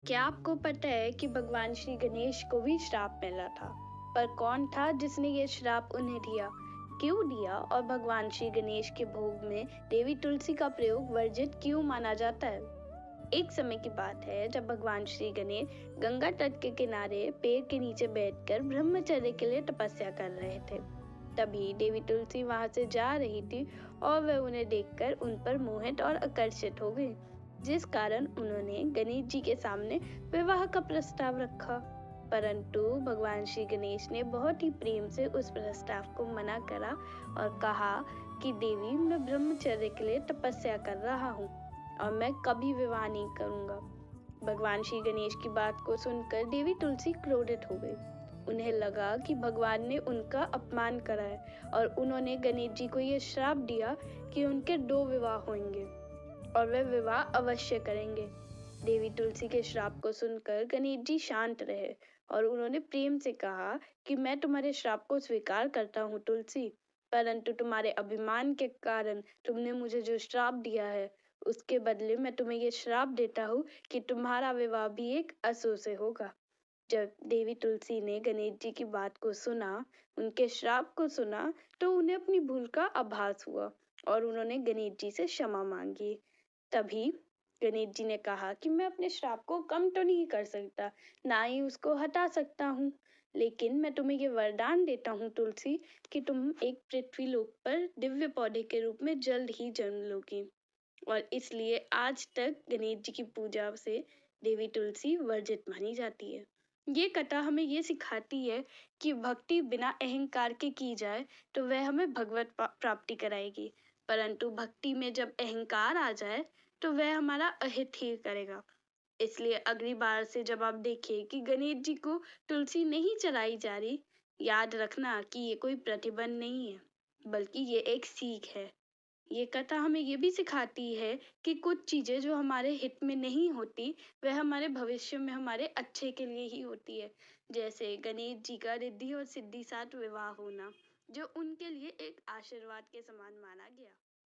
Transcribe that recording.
क्या आपको पता है कि भगवान श्री गणेश को भी श्राप मिला था? पर कौन था जिसने ये श्राप उन्हें दिया? क्यों दिया? और भगवान श्री गणेश के भोग में देवी तुलसी का प्रयोग वर्जित क्यों माना जाता है? एक समय की बात है जब भगवान श्री गणेश गंगा तट के किनारे पेड़ के नीचे बैठकर ब्रह्मचर्य के लिए तपस्या कर रहे थे। तभी देवी तुलसी वहां से जा रही थी और वह उन्हें देखकर उन पर मोहित और आकर्षित हो गई, जिस कारण उन्होंने गणेश जी के सामने विवाह का प्रस्ताव रखा। परंतु भगवान श्री गणेश ने बहुत ही प्रेम से उस प्रस्ताव को मना करा और कहा कि देवी, मैं ब्रह्मचर्य के लिए तपस्या कर रहा हूँ और मैं कभी विवाह नहीं करूंगा। भगवान श्री गणेश की बात को सुनकर देवी तुलसी क्रोधित हो गई। उन्हें लगा कि भगवान ने उनका अपमान करा है और उन्होंने गणेश जी को यह श्राप दिया कि उनके 2 विवाह होंगे और वे विवाह अवश्य करेंगे। देवी तुलसी के श्राप को सुनकर गणेश जी शांत रहे और उन्होंने प्रेम से कहा कि मैं तुम्हारे श्राप को स्वीकार करता हूँ तुलसी, परंतु तुम्हारे अभिमान के कारण तुमने मुझे जो श्राप दिया है, उसके बदले मैं तुम्हें ये श्राप देता हूँ कि तुम्हारा विवाह भी एक असुर से होगा। जब देवी तुलसी ने गणेश जी की बात को सुना, उनके श्राप को सुना, तो उन्हें अपनी भूल का आभास हुआ और उन्होंने गणेश जी से क्षमा मांगी। तभी गणेश जी ने कहा कि मैं अपने श्राप को कम तो नहीं कर सकता, ना ही उसको हटा सकता हूँ, लेकिन मैं तुम्हें ये वरदान देता हूँ तुलसी कि तुम एक पृथ्वी लोक पर दिव्य पौधे के रूप में जल्द ही जन्म लोगी। और इसलिए आज तक गणेश जी की पूजा से देवी तुलसी वर्जित मानी जाती है। ये कथा हमें ये सिखाती है कि भक्ति बिना अहंकार के की जाए तो वह हमें भगवत प्राप्ति कराएगी, परंतु भक्ति में जब अहंकार आ जाए तो वह हमारा अहित ही करेगा। इसलिए अगली बार से जब आप देखें कि गणेश जी को तुलसी नहीं चढ़ाई जा रही, याद रखना कि ये कोई प्रतिबंध नहीं है, बल्कि ये एक सीख है। ये कथा हमें ये भी सिखाती है कि कुछ चीजें जो हमारे हित में नहीं होती, वह हमारे भविष्य में हमारे अच्छे के लिए ही होती है। जैसे गणेश जी का रिद्धि और सिद्धि साथ विवाह होना, जो उनके लिए एक आशीर्वाद के समान माना गया।